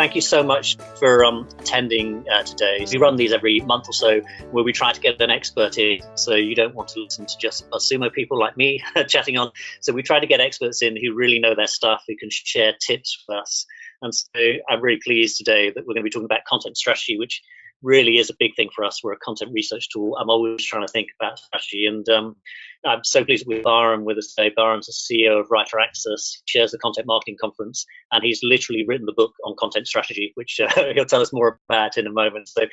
Thank you so much for attending today. We run these every month or so where we try to get an expert in, so you don't want to listen to just BuzzSumo people like me chatting on. So we try to get experts in who really know their stuff, who can share tips with us. And so I'm really pleased today that we're going to be talking about content strategy, which really is a big thing for us. We're a content research tool. I'm always trying to think about strategy, and I'm so pleased with Byron with us today. Byron's the CEO of Writer Access, shares the Content Marketing Conference, and he's literally written the book on content strategy, which he'll tell us more about in a moment. So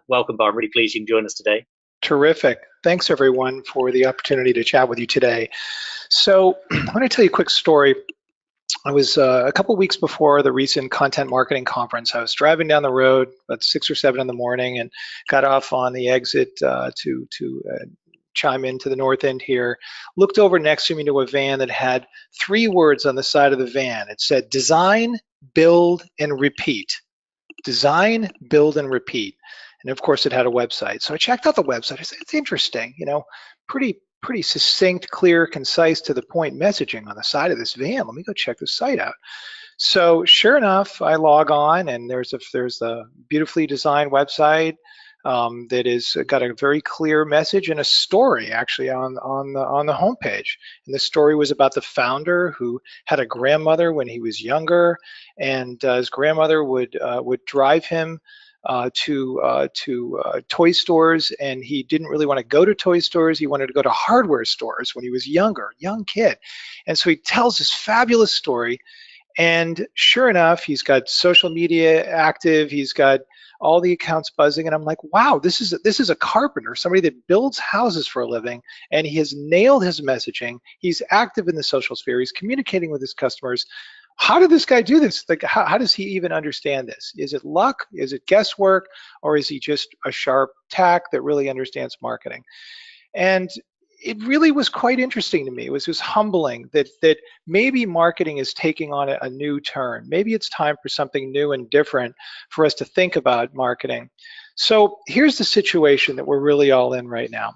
welcome, Byron. Really pleased you can join us today. Terrific. Thanks, everyone, for the opportunity to chat with you today. So I want to tell you a quick story. I was a couple weeks before the recent content marketing conference. I was driving down the road at 6 or 7 in the morning and got off on the exit to chime into the north end here. Looked over next to me to a van that had 3 words on the side of the van. It said design, build, and repeat. Design, build, and repeat. And of course, it had a website. So I checked out the website. I said, it's interesting, you know, pretty succinct, clear, concise, to the point messaging on the side of this van. Let me go check this site out. So sure enough, I log on, and there's a beautifully designed website that is got a very clear message and a story actually on the homepage. And the story was about the founder who had a grandmother when he was younger, and his grandmother would drive him to toy stores, and he didn't really want to go to toy stores. He wanted to go to hardware stores when he was younger, young kid. And so he tells this fabulous story, and sure enough, he's got social media active, he's got all the accounts buzzing, and I'm like, wow, this is a carpenter, somebody that builds houses for a living, and he has nailed his messaging. He's active in the social sphere, he's communicating with his customers. How did this guy do this? Like, how does he even understand this? Is it luck? Is it guesswork? Or is he just a sharp tack that really understands marketing? And it really was quite interesting to me. It was just humbling that maybe marketing is taking on a new turn. Maybe it's time for something new and different for us to think about marketing. So here's the situation that we're really all in right now.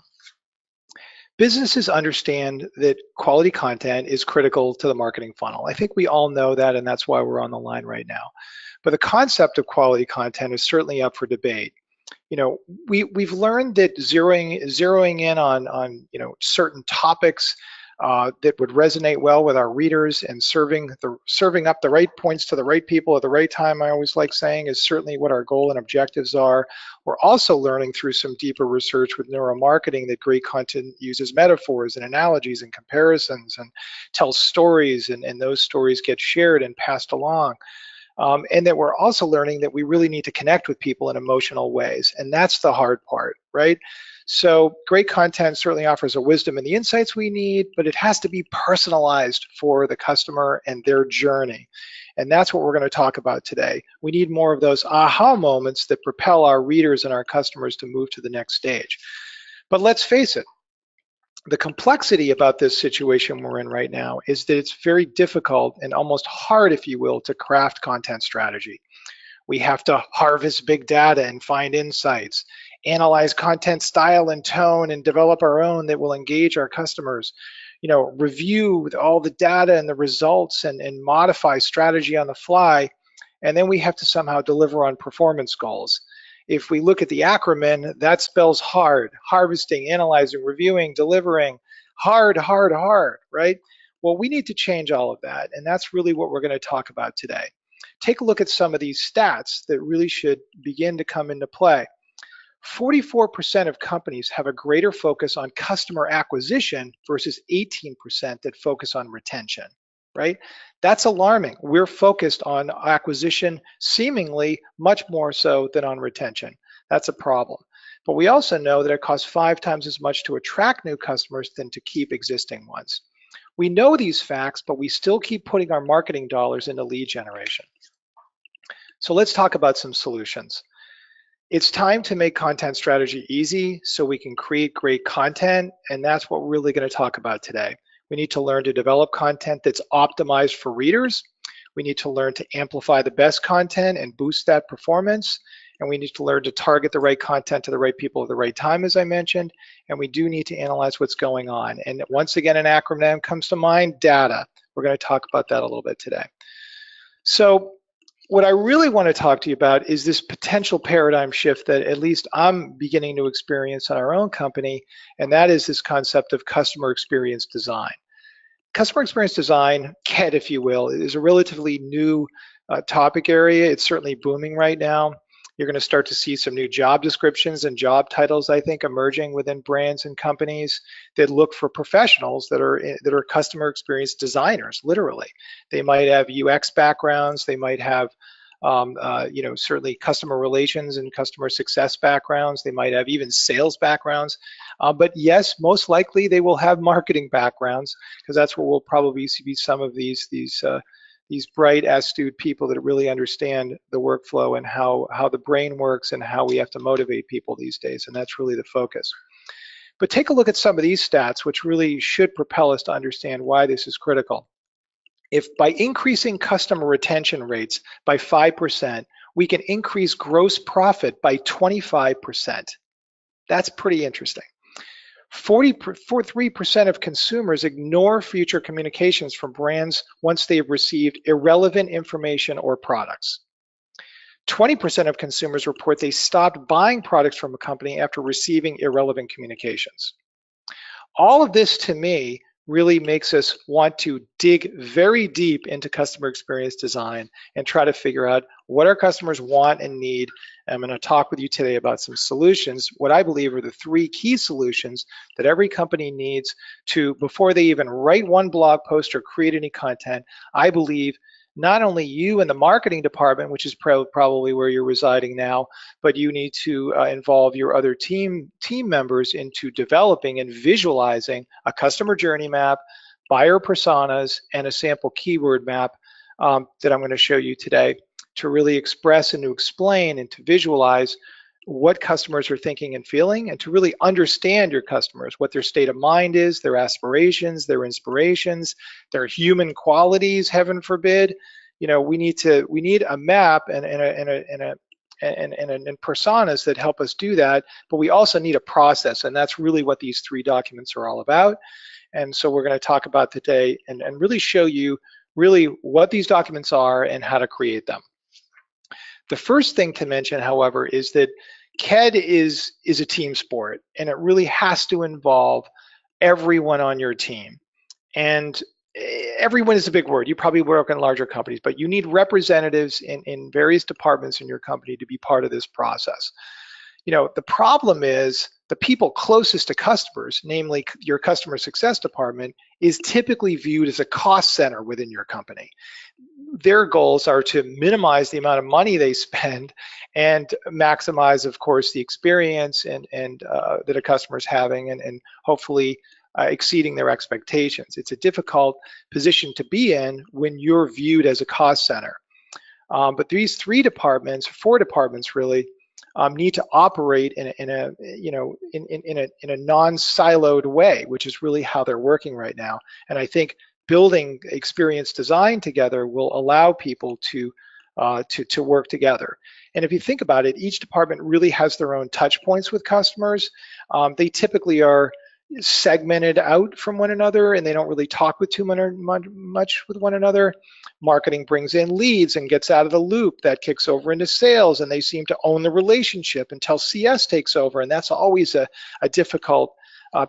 Businesses understand that quality content is critical to the marketing funnel. I think we all know that, and that's why we're on the line right now. But the concept of quality content is certainly up for debate. You know, we've learned that zeroing in on certain topics that would resonate well with our readers and serving up the right points to the right people at the right time, I always like saying, is certainly what our goal and objectives are. We're also learning through some deeper research with neuromarketing that great content uses metaphors and analogies and comparisons and tells stories, and those stories get shared and passed along. And that we're also learning that we really need to connect with people in emotional ways, and that's the hard part, right? So great content certainly offers the wisdom and the insights we need, but it has to be personalized for the customer and their journey. And that's what we're going to talk about today. We need more of those aha moments that propel our readers and our customers to move to the next stage. But let's face it, the complexity about this situation we're in right now is that it's very difficult and almost hard, if you will, to craft content strategy. We have to harvest big data and find insights, analyze content style and tone, and develop our own that will engage our customers. You know, review all the data and the results and modify strategy on the fly. And then we have to somehow deliver on performance goals. If we look at the acronym, that spells hard: harvesting, analyzing, reviewing, delivering. Hard, right? Well, we need to change all of that, and that's really what we're going to talk about today. Take a look at some of these stats that really should begin to come into play. 44% of companies have a greater focus on customer acquisition versus 18% that focus on retention, right? That's alarming. We're focused on acquisition seemingly much more so than on retention. That's a problem. But we also know that it costs 5 times as much to attract new customers than to keep existing ones. We know these facts, but we still keep putting our marketing dollars into lead generation. So let's talk about some solutions. It's time to make content strategy easy so we can create great content, and that's what we're really going to talk about today. We need to learn to develop content that's optimized for readers. We need to learn to amplify the best content and boost that performance. And we need to learn to target the right content to the right people at the right time, as I mentioned. And we do need to analyze what's going on. And once again, an acronym comes to mind: data. We're going to talk about that a little bit today. So what I really want to talk to you about is this potential paradigm shift that at least I'm beginning to experience in our own company, and that is this concept of customer experience design. Customer experience design, CAD, if you will, is a relatively new topic area. It's certainly booming right now. You're going to start to see some new job descriptions and job titles, I think, emerging within brands and companies that look for professionals that are customer experience designers. Literally, they might have UX backgrounds. They might have certainly customer relations and customer success backgrounds. They might have even sales backgrounds. But yes, most likely they will have marketing backgrounds, because that's where we'll probably see some of these bright, astute people that really understand the workflow and how the brain works and how we have to motivate people these days. And that's really the focus. But take a look at some of these stats, which really should propel us to understand why this is critical. If by increasing customer retention rates by 5%, we can increase gross profit by 25%. That's pretty interesting. 43% of consumers ignore future communications from brands once they have received irrelevant information or products. 20% of consumers report they stopped buying products from a company after receiving irrelevant communications. All of this, to me, really makes us want to dig very deep into customer experience design and try to figure out what our customers want and need. I'm going to talk with you today about some solutions, what I believe are the 3 key solutions that every company needs to, before they even write one blog post or create any content. I believe not only you in the marketing department, which is probably where you're residing now, but you need to involve your other team members into developing and visualizing a customer journey map, buyer personas, and a sample keyword map that I'm going to show you today to really express and to explain and to visualize what customers are thinking and feeling, and to really understand your customers, what their state of mind is, their aspirations, their inspirations, their human qualities, heaven forbid. We need a map and personas that help us do that, but we also need a process, and that's really what these 3 documents are all about. And so we're going to talk about today and really show you really what these documents are and how to create them. The first thing to mention, however, is that CAD is a team sport, and it really has to involve everyone on your team. And everyone is a big word. You probably work in larger companies, but you need representatives in various departments in your company to be part of this process. The problem is the people closest to customers, namely your customer success department, is typically viewed as a cost center within your company. Their goals are to minimize the amount of money they spend and maximize, of course, the experience and that a customer is having, and hopefully exceeding their expectations. It's a difficult position to be in when you're viewed as a cost center. But these 4 departments really need to operate in a non-siloed way, which is really how they're working right now. And I think building experience design together will allow people to work together. And if you think about it, each department really has their own touch points with customers. They typically are segmented out from one another, and they don't really talk with too much with one another. Marketing brings in leads and gets out of the loop. That kicks over into sales, and they seem to own the relationship until CS takes over, and that's always a difficult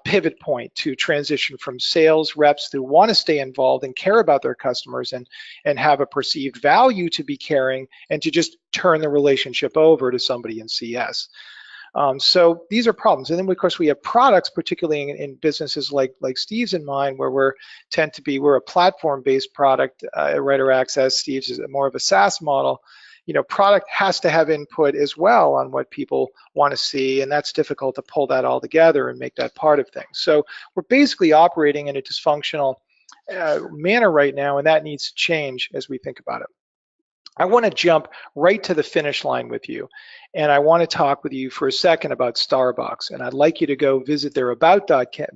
pivot point to transition from sales reps who want to stay involved and care about their customers and have a perceived value to be caring, and to just turn the relationship over to somebody in CS. So these are problems. And then, of course, we have products, particularly in businesses like Steve's and mine, where we're a platform-based product at Writer Access. Steve's is more of a SaaS model. Product has to have input as well on what people want to see, and that's difficult to pull that all together and make that part of things. So we're basically operating in a dysfunctional manner right now, and that needs to change as we think about it. I want to jump right to the finish line with you, and I want to talk with you for a second about Starbucks, and I'd like you to go visit their About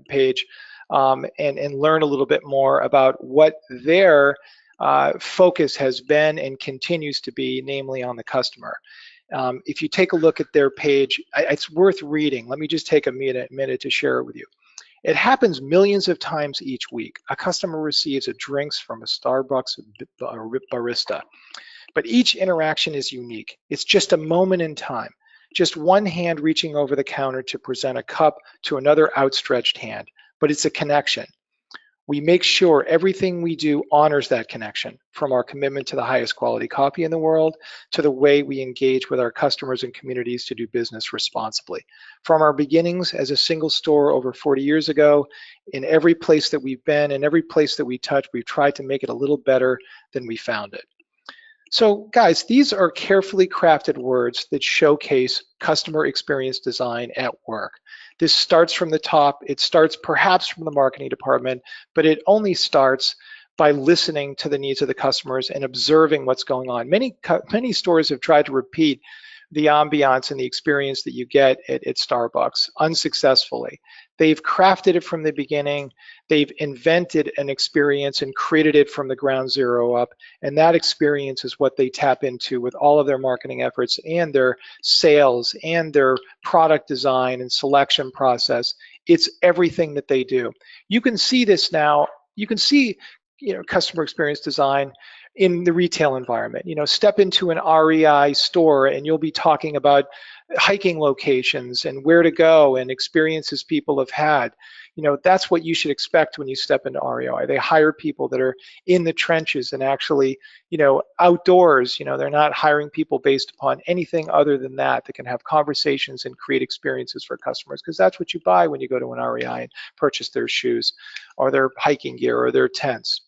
page and learn a little bit more about what their focus has been and continues to be, namely on the customer. If you take a look at their page, it's worth reading. Let me just take a minute to share it with you. It happens millions of times each week. A customer receives a drinks from a Starbucks barista. but each interaction is unique. It's just a moment in time, just one hand reaching over the counter to present a cup to another outstretched hand, but it's a connection. We make sure everything we do honors that connection, from our commitment to the highest quality coffee in the world to the way we engage with our customers and communities to do business responsibly. From our beginnings as a single store over 40 years ago, in every place that we've been, in every place that we touch, we've tried to make it a little better than we found it. So guys, these are carefully crafted words that showcase customer experience design at work. This starts from the top. It starts perhaps from the marketing department, but it only starts by listening to the needs of the customers and observing what's going on. Many stores have tried to repeat the ambiance and the experience that you get at Starbucks unsuccessfully. They've crafted it from the beginning. They've invented an experience and created it from the ground zero up. And that experience is what they tap into with all of their marketing efforts and their sales and their product design and selection process. It's everything that they do. You can see this now. You can see, customer experience design in the retail environment. Step into an REI store and you'll be talking about hiking locations and where to go and experiences people have had. That's what you should expect when you step into REI. They hire people that are in the trenches and actually, outdoors. They're not hiring people based upon anything other than that can have conversations and create experiences for customers, because that's what you buy when you go to an REI and purchase their shoes or their hiking gear or their tents.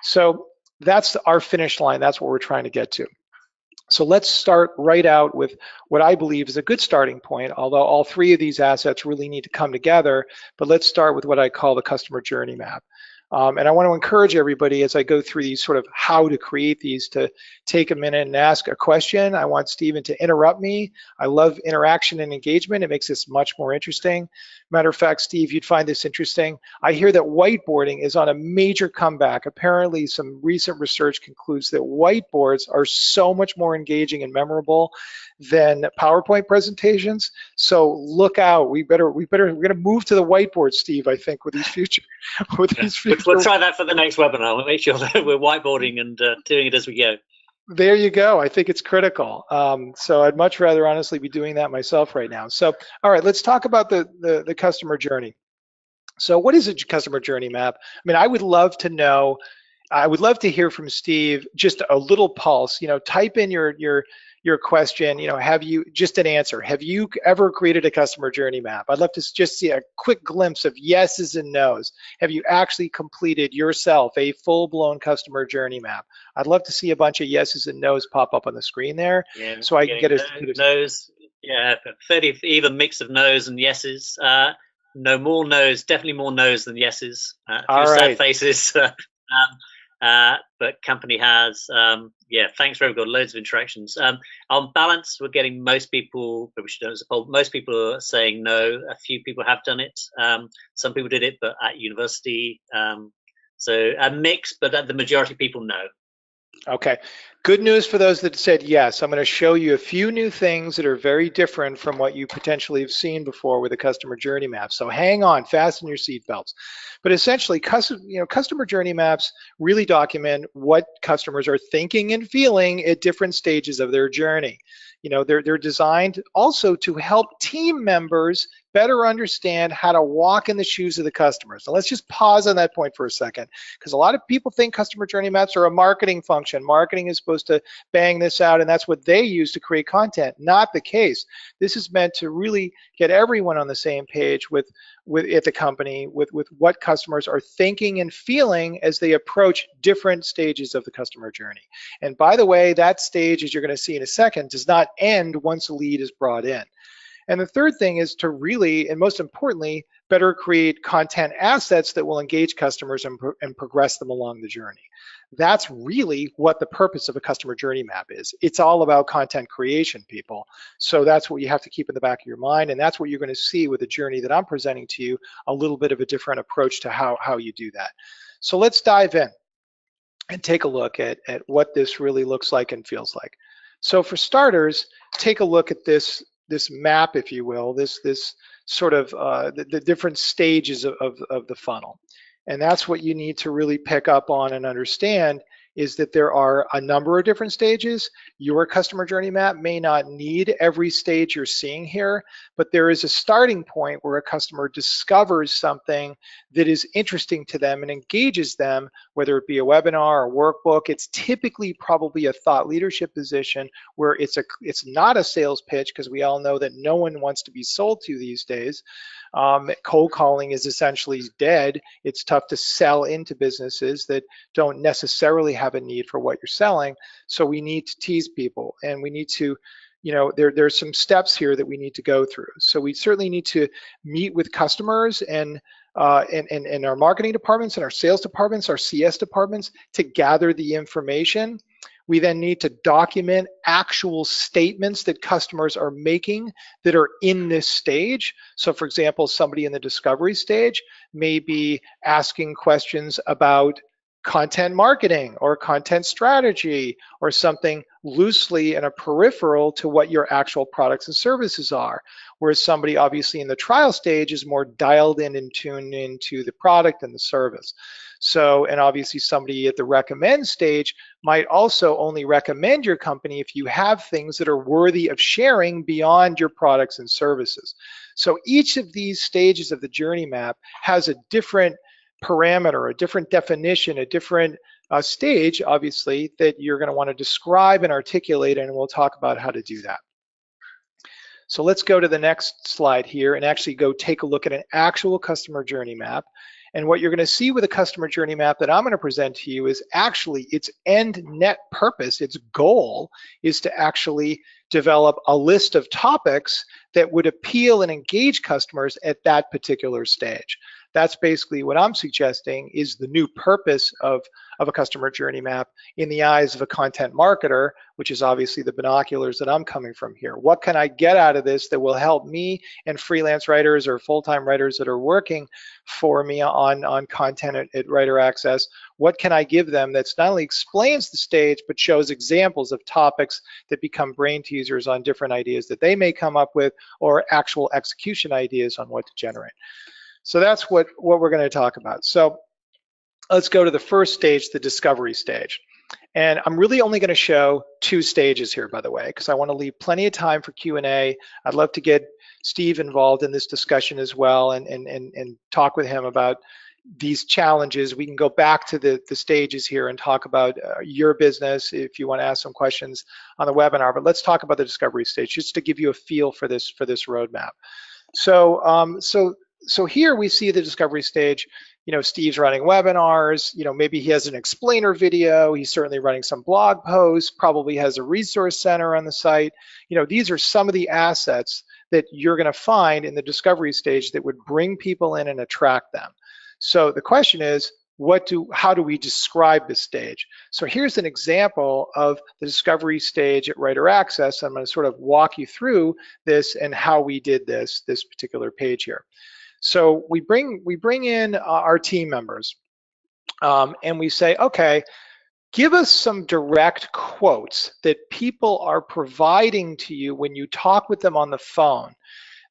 So that's our finish line. That's what we're trying to get to. So let's start right out with what I believe is a good starting point, although all three of these assets really need to come together. But let's start with what I call the customer journey map. And I want to encourage everybody as I go through these sort of how to create these to take a minute and ask a question. I want Stephen to interrupt me. I love interaction and engagement. It makes this much more interesting. Matter of fact, Steve, you'd find this interesting. I hear that whiteboarding is on a major comeback. Apparently, some recent research concludes that whiteboards are so much more engaging and memorable than PowerPoint presentations. So look out. We're going to move to the whiteboard, Steve, I think, with these future. We'll try that for the next webinar. We'll make sure that we're whiteboarding and doing it as we go. There you go. I think it's critical. So I'd much rather honestly be doing that myself right now. So, all right, let's talk about the customer journey. So what is a customer journey map? I mean, I would love to know. I would love to hear from Steve, just a little pulse. Type in your question. Have you just an answer? Have you ever created a customer journey map? I'd love to just see a quick glimpse of yeses and nos. Have you actually completed yourself a full-blown customer journey map? I'd love to see a bunch of yeses and nos pop up on the screen there, so I can get a no's. Yeah, 30 even mix of no's and yeses. No, more no's, definitely more no's than yeses. All Sad right. faces. But company has, thanks for everyone. Loads of interactions. On balance, we're getting most people, but we should know as a poll, most people are saying no. A few people have done it. Some people did it, but at university. So a mix, but the majority of people no. Okay, good news for those that said yes. I'm going to show you a few new things that are very different from what you potentially have seen before with a customer journey map. So hang on, fasten your seatbelts. But essentially, customer journey maps really document what customers are thinking and feeling at different stages of their journey. They're designed also to help team members better understand how to walk in the shoes of the customers. So let's just pause on that point for a second, because a lot of people think customer journey maps are a marketing function. Marketing is supposed to bang this out, and that's what they use to create content. Not the case. This is meant to really get everyone on the same page with at the company with what customers are thinking and feeling as they approach different stages of the customer journey. And by the way, that stage, as you're going to see in a second, does not end once a lead is brought in. And the third thing is to really, and most importantly, better create content assets that will engage customers and progress them along the journey. That's really what the purpose of a customer journey map is. It's all about content creation, people. So that's what you have to keep in the back of your mind, and that's what you're going to see with the journey that I'm presenting to you, a little bit of a different approach to how you do that. So let's dive in and take a look at what this really looks like and feels like. So for starters, take a look at this map, if you will, this sort of the different stages of the funnel. And that's what you need to really pick up on and understand is that there are a number of different stages. Your customer journey map may not need every stage you're seeing here, but there is a starting point where a customer discovers something that is interesting to them and engages them, whether it be a webinar or workbook. It's typically probably a thought leadership position where it's not a sales pitch, because we all know that no one wants to be sold to these days. Cold calling is essentially dead. It's tough to sell into businesses that don't necessarily have a need for what you're selling. So we need to tease people, and we need to, there's some steps here that we need to go through. So we certainly need to meet with customers and our marketing departments and our sales departments, our CS departments, to gather the information. We then need to document actual statements that customers are making that are in this stage. So for example, somebody in the discovery stage may be asking questions about content marketing or content strategy or something loosely in a peripheral to what your actual products and services are. Whereas somebody obviously in the trial stage is more dialed in and tuned into the product and the service. So, and obviously somebody at the recommend stage might also only recommend your company if you have things that are worthy of sharing beyond your products and services. So each of these stages of the journey map has a different parameter, a different definition, a different stage, obviously, that you're going to want to describe and articulate, and we'll talk about how to do that. So let's go to the next slide here and actually go take a look at an actual customer journey map. And what you're going to see with a customer journey map that I'm going to present to you is actually its end net purpose, its goal is to actually develop a list of topics that would appeal and engage customers at that particular stage. That's basically what I'm suggesting is the new purpose of a customer journey map in the eyes of a content marketer, which is obviously the binoculars that I'm coming from here. What can I get out of this that will help me and freelance writers or full-time writers that are working for me on content at Writer Access? What can I give them that's not only explains the stage, but shows examples of topics that become brain teasers on different ideas that they may come up with, or actual execution ideas on what to generate. So that's what we're going to talk about. So let's go to the first stage, the discovery stage. And I'm really only going to show two stages here, by the way, because I want to leave plenty of time for Q&A. I'd love to get Steve involved in this discussion as well and talk with him about these challenges. We can go back to the stages here and talk about your business if you want to ask some questions on the webinar. But let's talk about the discovery stage, just to give you a feel for this roadmap. So here we see the discovery stage. Steve's running webinars, maybe he has an explainer video, he's certainly running some blog posts, probably has a resource center on the site. These are some of the assets that you're going to find in the discovery stage that would bring people in and attract them. So the question is, how do we describe this stage? So here's an example of the discovery stage at Writer Access. I'm going to sort of walk you through this and how we did this particular page here. So we bring in our team members and we say, okay, give us some direct quotes that people are providing to you when you talk with them on the phone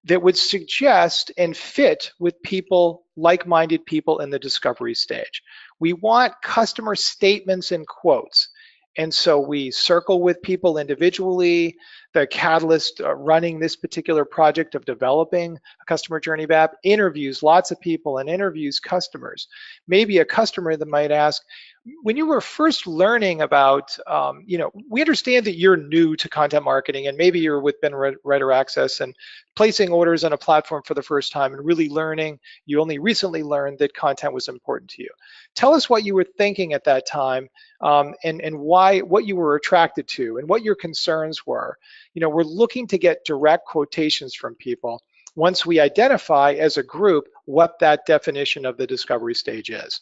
that would suggest and fit with people, like-minded people in the discovery stage. We want customer statements and quotes. And so we circle with people individually. The catalyst running this particular project of developing a customer journey map interviews lots of people and interviews customers. Maybe a customer that might ask, when you were first learning about, we understand that you're new to content marketing and maybe you're with Writer Access and placing orders on a platform for the first time and really learning, you only recently learned that content was important to you. Tell us what you were thinking at that time and what you were attracted to and what your concerns were. We're looking to get direct quotations from people once we identify as a group what that definition of the discovery stage is.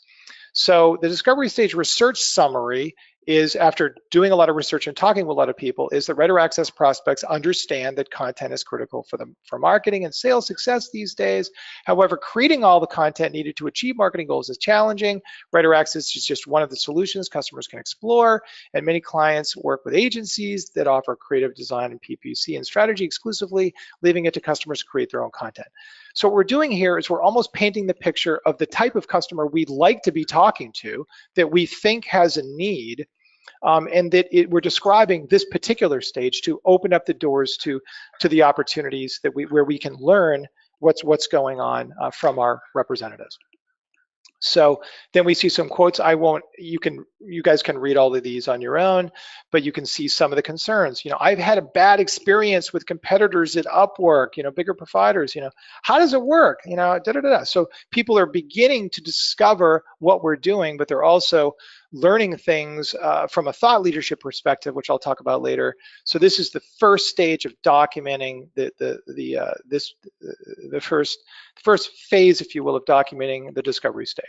So the discovery stage research summary is, after doing a lot of research and talking with a lot of people, is that writer access prospects understand that content is critical for them for marketing and sales success these days. However, creating all the content needed to achieve marketing goals is challenging. Writer access is just one of the solutions customers can explore, and many clients work with agencies that offer creative design and PPC and strategy exclusively, leaving it to customers to create their own content. So what we're doing here is we're almost painting the picture of the type of customer we'd like to be talking to, that we think has a need, and that we're describing this particular stage to open up the doors to the opportunities that where we can learn what's going on from our representatives. So then we see some quotes. I won't, you guys can read all of these on your own, but you can see some of the concerns. I've had a bad experience with competitors at Upwork, bigger providers, how does it work? So people are beginning to discover what we're doing, but they're also learning things from a thought leadership perspective, which I'll talk about later. So this is the first stage of documenting the first phase, if you will, of documenting the discovery stage.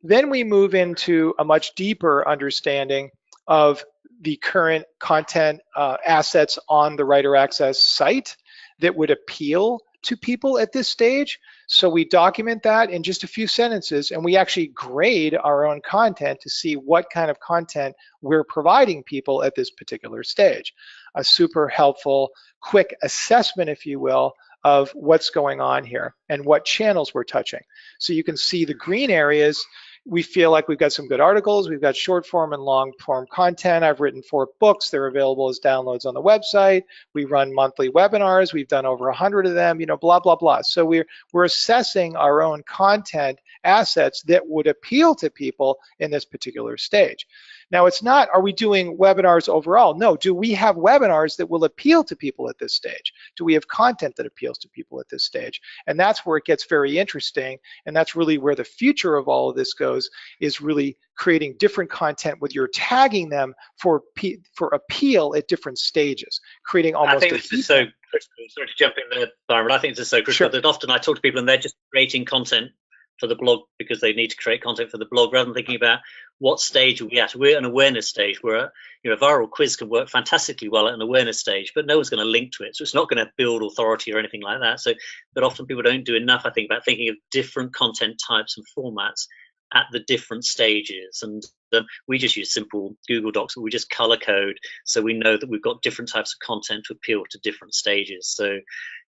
Then we move into a much deeper understanding of the current content assets on the writer access site that would appeal to people at this stage. So we document that in just a few sentences, and we actually grade our own content to see what kind of content we're providing people at this particular stage. A super helpful, quick assessment, if you will, of what's going on here and what channels we're touching. So you can see the green areas. We feel like we've got some good articles. We've got short form and long form content. I've written 4 books. They're available as downloads on the website. We run monthly webinars. We've done over 100 of them, blah, blah, blah. So we're assessing our own content assets that would appeal to people in this particular stage. Now, it's not, are we doing webinars overall? No, do we have webinars that will appeal to people at this stage? Do we have content that appeals to people at this stage? And that's where it gets very interesting, and that's really where the future of all of this goes, is really creating different content with your tagging them for appeal at different stages, creating almost. I think this is so critical. Sorry to jump in there, Byron, but I think this is so critical. Sure. That often I talk to people and they're just creating content for the blog because they need to create content for the blog, rather than thinking about what stage are we at. We're at an awareness stage where a viral quiz can work fantastically well at an awareness stage, but no one's going to link to it, so it's not going to build authority or anything like that. So, but often people don't do enough, I think, about thinking of different content types and formats at the different stages. And we just use simple Google Docs, but we just color code so we know that we've got different types of content to appeal to different stages. So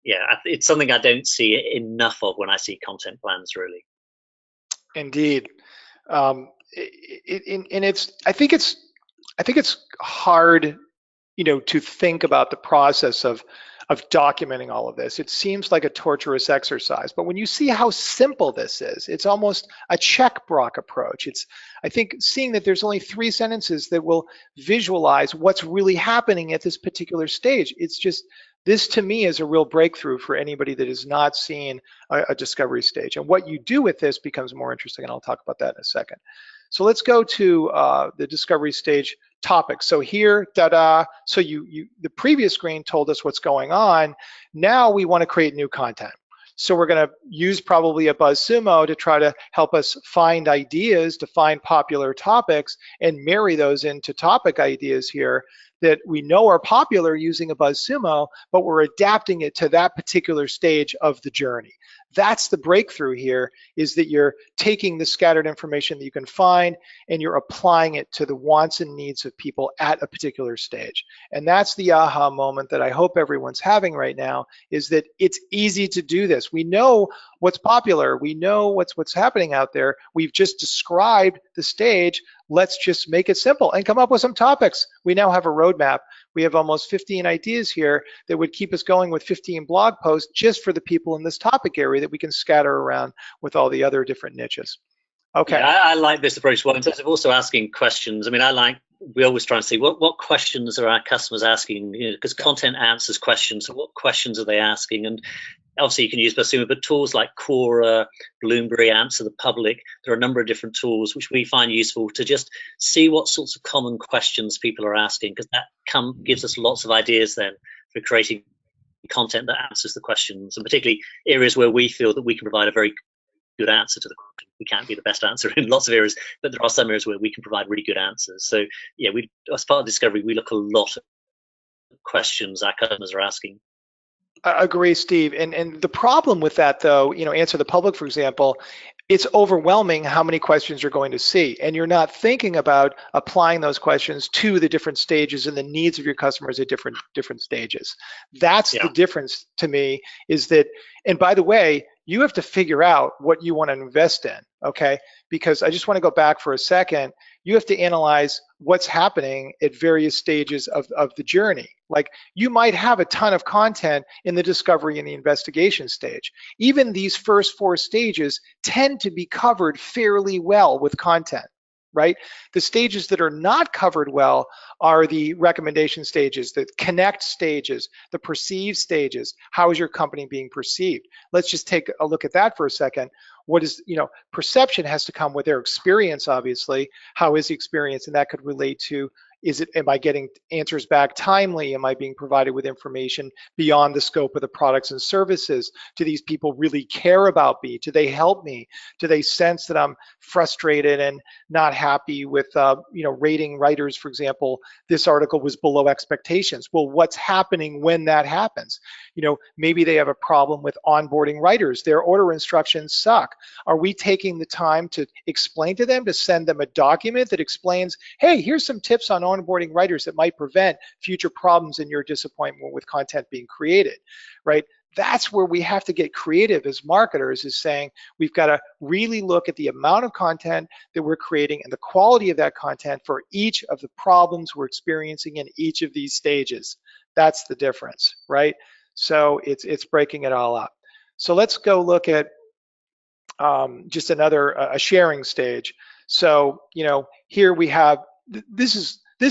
yeah, it's something I don't see enough of when I see content plans, really. Indeed. And I think it's hard, to think about the process of documenting all of this. It seems like a torturous exercise, but when you see how simple this is, it's almost a check-block approach. I think seeing that there's only 3 sentences that will visualize what's really happening at this particular stage. It's just, this to me is a real breakthrough for anybody that has not seen a discovery stage. And what you do with this becomes more interesting, and I'll talk about that in a second. So let's go to the discovery stage topics. So here, so the previous screen told us what's going on. Now we want to create new content. So we're going to use probably a BuzzSumo to try to help us find ideas, to find popular topics, and marry those into topic ideas here that we know are popular using a BuzzSumo, but we're adapting it to that particular stage of the journey. That's the breakthrough here, is that you're taking the scattered information that you can find and you're applying it to the wants and needs of people at a particular stage. And that's the aha moment that I hope everyone's having right now, is that it's easy to do this. We know what's popular. We know what's happening out there. We've just described the stage. Let's just make it simple and come up with some topics. We now have a roadmap. We have almost 15 ideas here that would keep us going with 15 blog posts just for the people in this topic area that we can scatter around with all the other different niches. Okay. Yeah, I like this approach. Well, in terms of also asking questions, I mean, we always try and see what questions are our customers asking, because content answers questions. So what questions are they asking? And obviously you can use BuzzSumo, but tools like Quora, Bloomberry, Answer the Public, there are a number of different tools which we find useful to just see what sorts of common questions people are asking, because that gives us lots of ideas then for creating content that answers the questions, and particularly areas where we feel that we can provide a very good answer to the question. We can't be the best answer in lots of areas, but there are some areas where we can provide really good answers. So yeah, we, as part of discovery, we look a lot at questions our customers are asking. I agree, Steve. And the problem with that, though, Answer the Public, for example, it's overwhelming how many questions you're going to see, and you're not thinking about applying those questions to the different stages and the needs of your customers at different stages. That's the difference to me, is that, and by the way, you have to figure out what you want to invest in, okay? Because I just want to go back for a second. You have to analyze what's happening at various stages of the journey. Like, you might have a ton of content in the discovery and the investigation stage. Even these first 4 stages tend to be covered fairly well with content, right? The stages that are not covered well are the recommendation stages, the connect stages, the perceive stages. How is your company being perceived? Let's just take a look at that for a second. What is, perception has to come with their experience, obviously. How is the experience? And that could relate to, am I getting answers back timely? Am I being provided with information beyond the scope of the products and services? Do these people really care about me? Do they help me? Do they sense that I'm frustrated and not happy with, rating writers, for example, this article was below expectations? Well, what's happening when that happens? Maybe they have a problem with onboarding writers. Their order instructions suck. Are we taking the time to explain to them, to send them a document that explains, hey, here's some tips on onboarding writers that might prevent future problems in your disappointment with content being created, right? That's where we have to get creative as marketers, is saying we've got to really look at the amount of content that we're creating and the quality of that content for each of the problems we're experiencing in each of these stages. That's the difference, right? So it's breaking it all up. So let's go look at just another a sharing stage. So here we have, this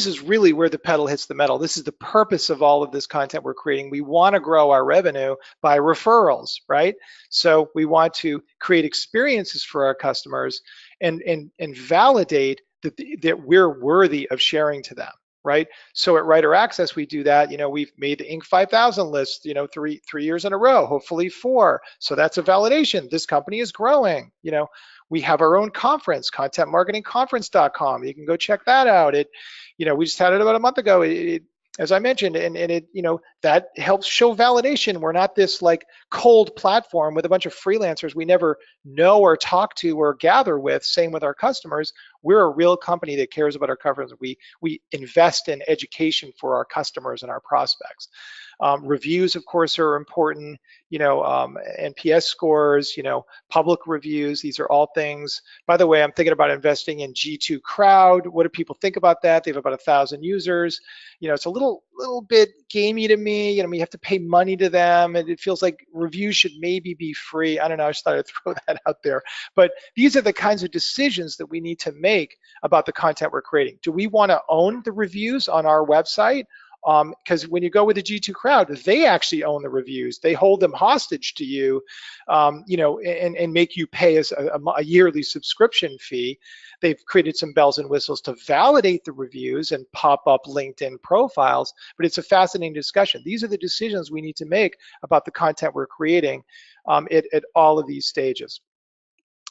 is really where the pedal hits the metal. This is the purpose of all of this content we're creating. We want to grow our revenue by referrals, right? So we want to create experiences for our customers and validate that we're worthy of sharing to them, right? So at Writer Access, we do that. We've made the Inc. 5000 list, 3 years in a row, hopefully 4. So that's a validation. This company is growing. We have our own conference, contentmarketingconference.com. You can go check that out. We just had it about a month ago. As I mentioned, and it, that helps show validation. We're not this like cold platform with a bunch of freelancers we never know or talk to or gather with. Same with our customers. We're a real company that cares about our customers. We invest in education for our customers and our prospects. Reviews, of course, are important. NPS scores, public reviews. These are all things. By the way, I'm thinking about investing in G2 Crowd. What do people think about that? They have about 1,000 users. It's a little bit gamey to me. You have to pay money to them, and it feels like reviews should maybe be free. I don't know. I just thought I'd throw that out there. But these are the kinds of decisions that we need to make about the content we're creating. Do we want to own the reviews on our website? Because when you go with the G2 Crowd, they actually own the reviews. They hold them hostage to you, and make you pay as a yearly subscription fee. They've created some bells and whistles to validate the reviews and pop up LinkedIn profiles, but it's a fascinating discussion. These are the decisions we need to make about the content we're creating at all of these stages.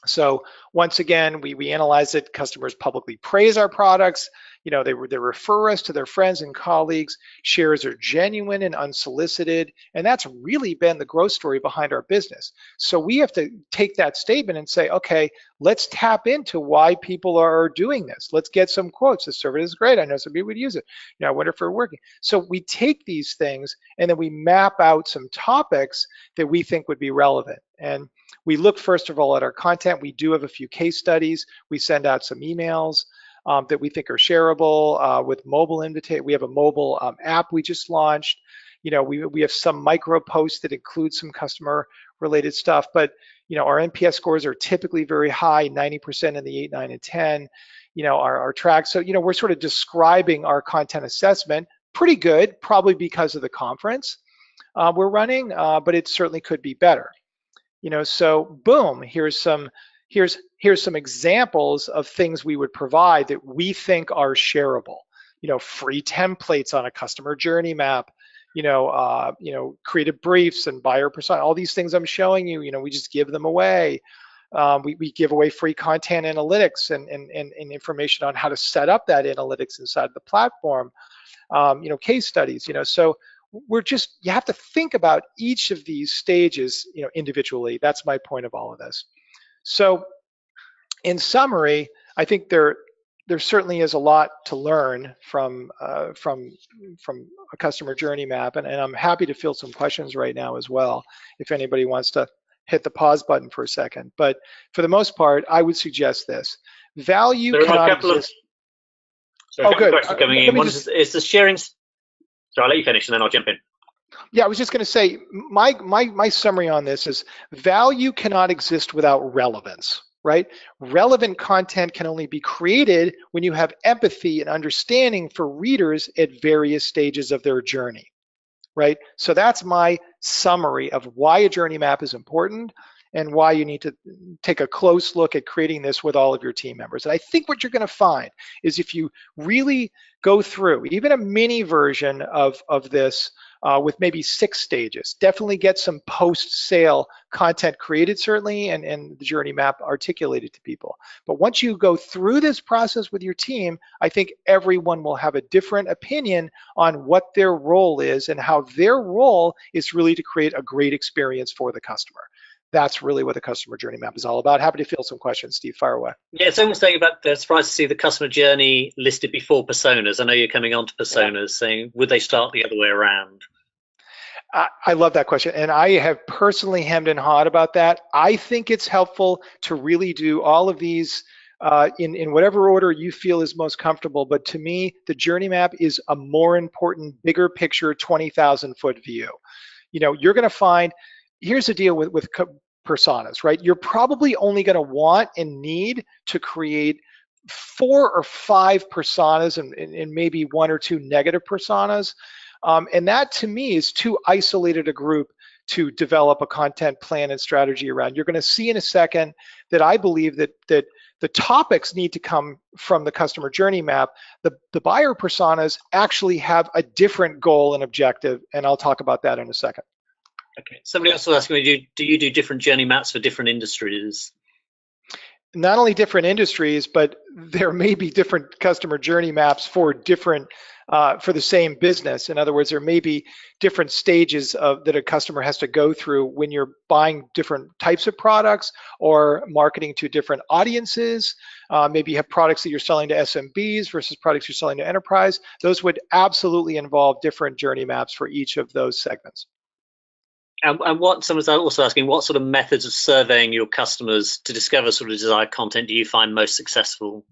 So once again, we analyze it. Customers publicly praise our products. They refer us to their friends and colleagues. Shares are genuine and unsolicited. And that's really been the growth story behind our business. So we have to take that statement and say, okay, let's tap into why people are doing this. Let's get some quotes. This service is great. I know some people would use it. I wonder if we're working. So we take these things and then we map out some topics that we think would be relevant. And we look, first of all, at our content. We do have a few case studies. We send out some emails that we think are shareable with mobile invitation. We have a mobile app we just launched. We have some micro posts that include some customer related stuff, but our NPS scores are typically very high, 90% in the 8, 9, and 10. Our tracks. So we're sort of describing our content assessment. Pretty good, probably because of the conference we're running, but it certainly could be better. So boom, here's some examples of things we would provide that we think are shareable. Free templates on a customer journey map, creative briefs and buyer persona, all these things I'm showing you, we just give them away. We give away free content analytics and information on how to set up that analytics inside the platform. Case studies. So you have to think about each of these stages, individually. That's my point of all of this. So, in summary, I think there certainly is a lot to learn from a customer journey map, and I'm happy to field some questions right now as well, if anybody wants to hit the pause button for a second. But for the most part, I would suggest this: value cannot exist. So a couple of questions coming in. One is the sharing. So I'll let you finish, and then I'll jump in. Yeah, I was just going to say, my summary on this is value cannot exist without relevance. Right? Relevant content can only be created when you have empathy and understanding for readers at various stages of their journey, right? So that's my summary of why a journey map is important and why you need to take a close look at creating this with all of your team members. And I think what you're going to find is if you really go through even a mini version of this, with maybe 6 stages. Definitely get some post-sale content created, certainly, and the journey map articulated to people. But once you go through this process with your team, I think everyone will have a different opinion on what their role is and how their role is really to create a great experience for the customer. That's really what the customer journey map is all about. Happy to field some questions. Steve, fire away. Yeah, someone's saying about they're surprised to see the customer journey listed before personas. I know you're coming on to personas, saying, would they start the other way around? I love that question, and I have personally hemmed and hawed about that. I think it's helpful to really do all of these in whatever order you feel is most comfortable. But to me, the journey map is a more important, bigger picture, 20,000-foot view. You're going to find, here's the deal with personas, right? You're probably only going to want and need to create 4 or 5 personas and maybe 1 or 2 negative personas. And that, to me, is too isolated a group to develop a content plan and strategy around. You're going to see in a second that I believe that the topics need to come from the customer journey map. The buyer personas actually have a different goal and objective, and I'll talk about that in a second. Okay. Somebody else was asking me, do you do different journey maps for different industries? Not only different industries, but there may be different customer journey maps for different for the same business. In other words, there may be different stages that a customer has to go through when you're buying different types of products or marketing to different audiences. Maybe you have products that you're selling to SMBs versus products you're selling to enterprise. Those would absolutely involve different journey maps for each of those segments. And what someone's also asking, what sort of methods of surveying your customers to discover sort of desired content do you find most successful?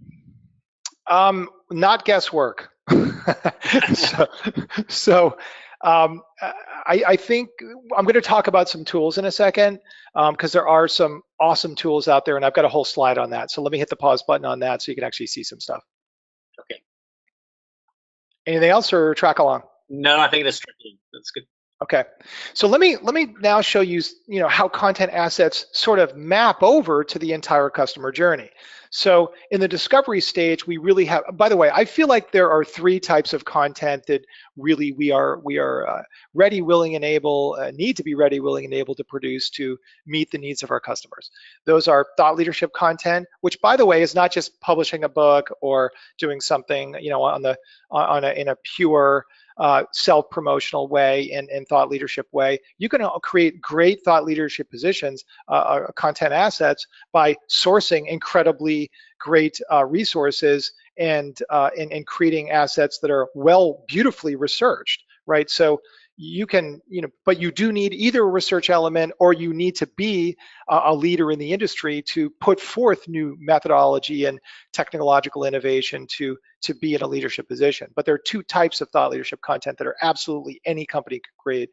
Not guesswork. I think I'm going to talk about some tools in a second, because there are some awesome tools out there, and I've got a whole slide on that. So let me hit the pause button on that so you can actually see some stuff. Okay. Anything else, or track along? No, I think that's good. Okay, so let me now show you, how content assets sort of map over to the entire customer journey. So in the discovery stage, we really have, by the way, I feel like there are 3 types of content that really we are ready, willing, and able, need to be ready, willing, and able to produce to meet the needs of our customers. Those are thought leadership content, which, by the way, is not just publishing a book or doing something, in a pure self-promotional way and thought leadership way. You can create great thought leadership positions, content assets, by sourcing incredibly great resources and creating assets that are beautifully researched, right? So you can, but you do need either a research element or you need to be a leader in the industry to put forth new methodology and technological innovation to be in a leadership position. But there are 2 types of thought leadership content that are absolutely any company could create.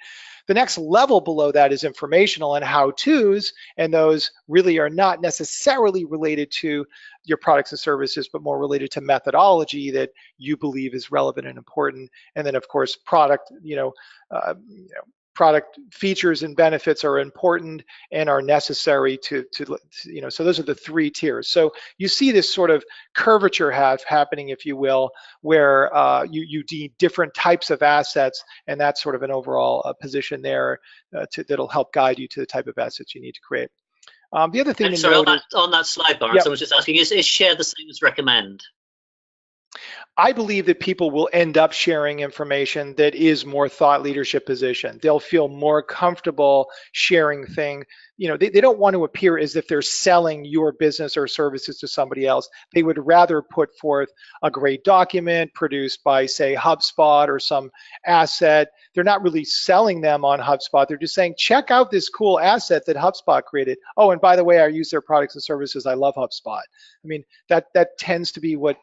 The next level below that is informational and how-tos, and those really are not necessarily related to your products and services, but more related to methodology that you believe is relevant and important. And then, of course, product features and benefits are important and are necessary to so those are the 3 tiers. So you see this sort of curvature happening, if you will, where you need different types of assets, and that's sort of an overall position there that'll help guide you to the type of assets you need to create. The other thing And to sorry, note is, on that slide, Byron, yep, someone's just asking, is share the same as recommend? I believe that people will end up sharing information that is more thought leadership position. They'll feel more comfortable sharing things. They don't want to appear as if they're selling your business or services to somebody else. They would rather put forth a great document produced by, say, HubSpot or some asset. They're not really selling them on HubSpot. They're just saying, check out this cool asset that HubSpot created. Oh, and by the way, I use their products and services. I love HubSpot. I mean, that tends to be what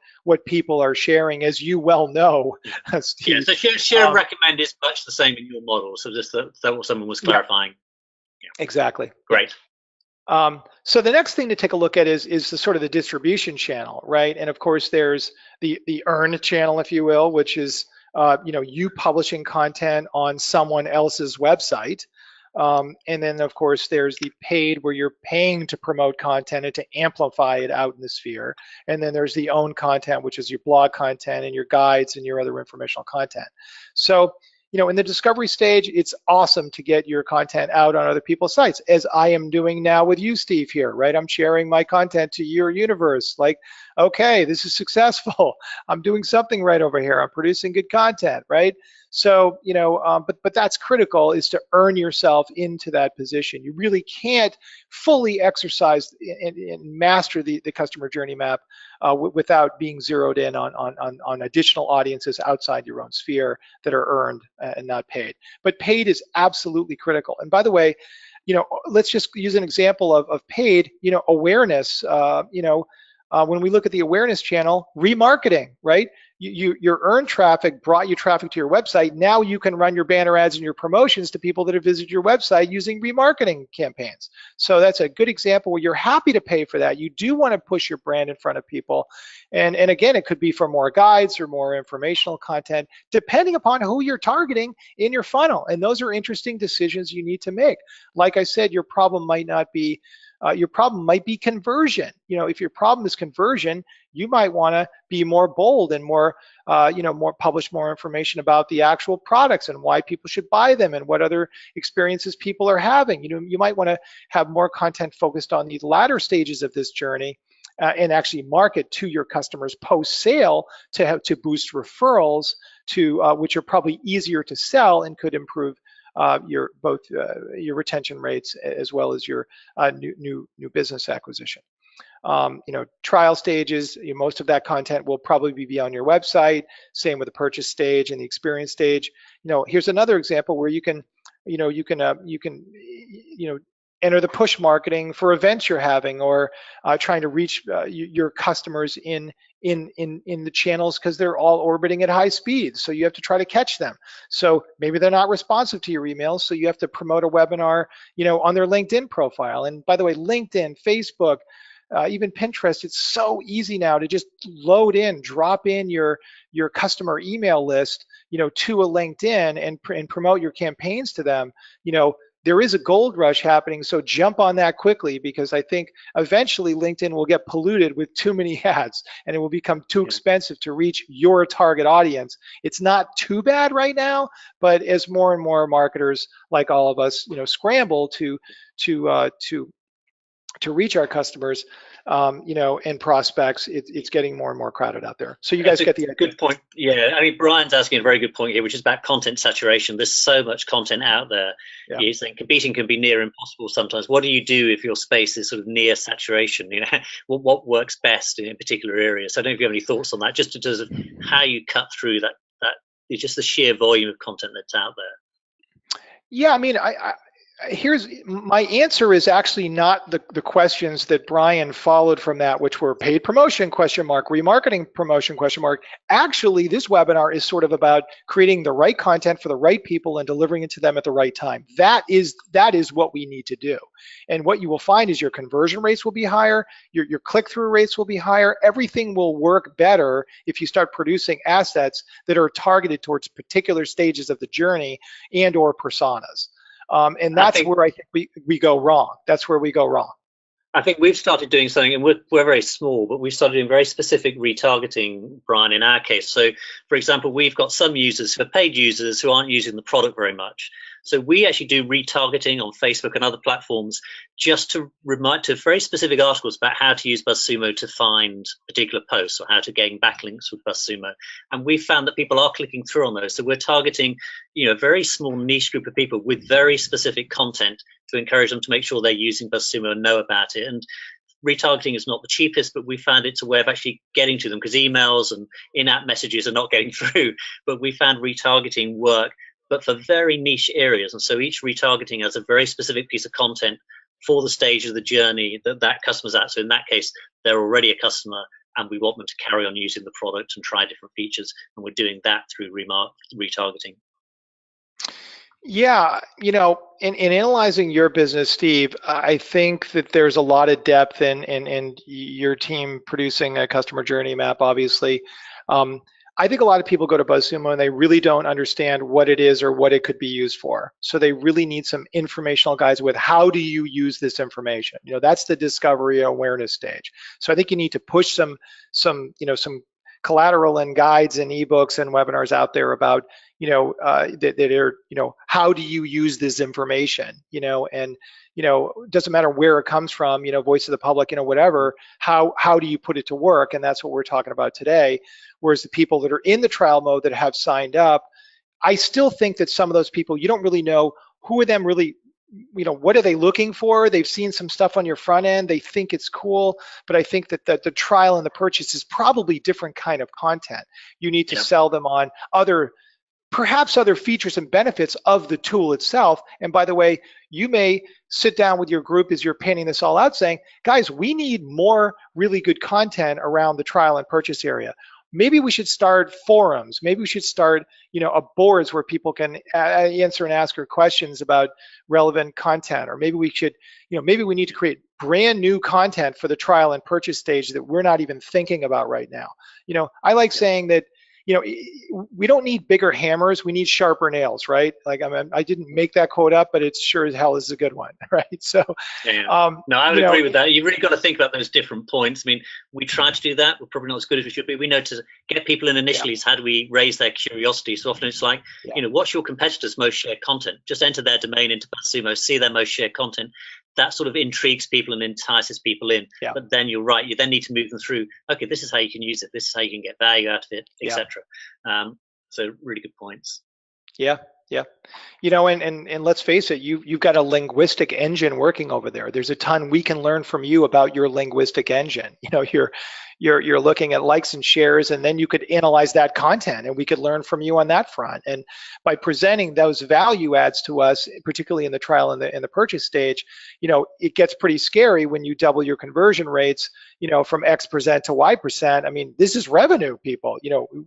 people are sharing, as you well know, Steve. Yeah, so share and recommend is much the same in your model. So just that what someone was clarifying. Yeah. Exactly. Great. So the next thing to take a look at is the sort of the distribution channel, right? And of course, there's the earned channel, if you will, which is you publishing content on someone else's website. And then, of course, there's the paid, where you're paying to promote content and to amplify it out in the sphere. And then there's the owned content, which is your blog content and your guides and your other informational content. So, in the discovery stage, it's awesome to get your content out on other people's sites, as I am doing now with you, Steve, here, right? I'm sharing my content to your universe. Like, okay, this is successful. I'm doing something right over here. I'm producing good content, right? So, but that's critical, is to earn yourself into that position. You really can't fully exercise and master the customer journey map without being zeroed in on additional audiences outside your own sphere that are earned and not paid. But paid is absolutely critical. And by the way, let's just use an example of paid, awareness. When we look at the awareness channel, remarketing, right? Your earned traffic brought you traffic to your website. Now you can run your banner ads and your promotions to people that have visited your website using remarketing campaigns. So that's a good example where you're happy to pay for that. You do want to push your brand in front of people. And again, it could be for more guides or more informational content, depending upon who you're targeting in your funnel. And those are interesting decisions you need to make. Like I said, your problem might not be your problem might be conversion. If your problem is conversion, you might want to be more bold and more publish more information about the actual products and why people should buy them and what other experiences people are having. You might want to have more content focused on the latter stages of this journey and actually market to your customers post-sale to boost referrals which are probably easier to sell and could improve your retention rates as well as your new business acquisition. Trial stages, most of that content will probably be on your website. Same with the purchase stage and the experience stage. Here's another example where you can enter the push marketing for events you're having, or trying to reach your customers in the channels, because they're all orbiting at high speed. So you have to try to catch them. So maybe they're not responsive to your emails, so you have to promote a webinar, on their LinkedIn profile. And by the way, LinkedIn, Facebook, even Pinterest, it's so easy now to just drop in your customer email list, to a LinkedIn and promote your campaigns to them. There is a gold rush happening, so jump on that quickly, because I think eventually LinkedIn will get polluted with too many ads and it will become too expensive to reach your target audience. It's not too bad right now, but as more and more marketers like all of us, scramble to reach our customers, and prospects, it's getting more and more crowded out there. So you guys get the idea. Good point. Yeah, I mean, Brian's asking a very good point here, which is about content saturation. There's so much content out there. Yeah. He's saying competing can be near impossible sometimes. What do you do if your space is sort of near saturation? What works best in particular areas? So I don't know if you have any thoughts on that, just in terms of how you cut through that just the sheer volume of content that's out there. Yeah, I mean, here's my answer is actually not the questions that Brian followed from that, which were paid promotion, remarketing promotion, Actually, this webinar is sort of about creating the right content for the right people and delivering it to them at the right time. That is what we need to do. And what you will find is your conversion rates will be higher, your click-through rates will be higher. Everything will work better if you start producing assets that are targeted towards particular stages of the journey and or personas. And that's where I think we go wrong. That's where we go wrong. I think we've started doing something, and we're very small, but we've started doing very specific retargeting, Brian, in our case. So, for example, we've got some users, for paid users, who aren't using the product very much. So we actually do retargeting on Facebook and other platforms just to remind to very specific articles about how to use BuzzSumo to find particular posts or how to gain backlinks with BuzzSumo. And we found that people are clicking through on those. So we're targeting, a very small niche group of people with very specific content to encourage them to make sure they're using BuzzSumo and know about it. And retargeting is not the cheapest, but we found it's a way of actually getting to them, because emails and in-app messages are not getting through. But we found retargeting work, but for very niche areas. And so each retargeting has a very specific piece of content for the stage of the journey that customer's at. So in that case, they're already a customer and we want them to carry on using the product and try different features. And we're doing that through retargeting. Yeah, in analyzing your business, Steve, I think that there's a lot of depth in your team producing a customer journey map, obviously. I think a lot of people go to BuzzSumo and they really don't understand what it is or what it could be used for. So they really need some informational guides with how do you use this information? That's the discovery awareness stage. So I think you need to push some collateral and guides and ebooks and webinars out there about that are how do you use this information, and it doesn't matter where it comes from, voice of the public, whatever, how do you put it to work? And that's what we're talking about today. Whereas the people that are in the trial mode that have signed up, I still think that some of those people, you don't really know who are them really, what are they looking for? They've seen some stuff on your front end, they think it's cool, but I think that the trial and the purchase is probably different kind of content. You need to sell them on perhaps other features and benefits of the tool itself. And by the way, you may sit down with your group as you're panning this all out saying, guys, we need more really good content around the trial and purchase area. Maybe we should start forums. Maybe we should start, boards where people can answer and ask her questions about relevant content. Or maybe we should, maybe we need to create brand new content for the trial and purchase stage that we're not even thinking about right now. I like saying that, we don't need bigger hammers, we need sharper nails, right? Like, I didn't make that quote up, but it sure as hell is a good one, right? So, no, I would agree with that. You've really got to think about those different points. I mean, we try to do that. We're probably not as good as we should be. We know to get people in initially is how do we raise their curiosity? So often it's like, what's your competitor's most shared content? Just enter their domain into BuzzSumo, see their most shared content. That sort of intrigues people and entices people in. But then you're right, you then need to move them through, okay, this is how you can use it, this is how you can get value out of it, etc. So really good points. Yeah. And let's face it, you've got a linguistic engine working over there. There's a ton we can learn from you about your linguistic engine. You're looking at likes and shares, and then you could analyze that content, and we could learn from you on that front. And by presenting those value adds to us, particularly in the trial and the purchase stage, it gets pretty scary when you double your conversion rates, from X% to Y%. I mean, this is revenue, people.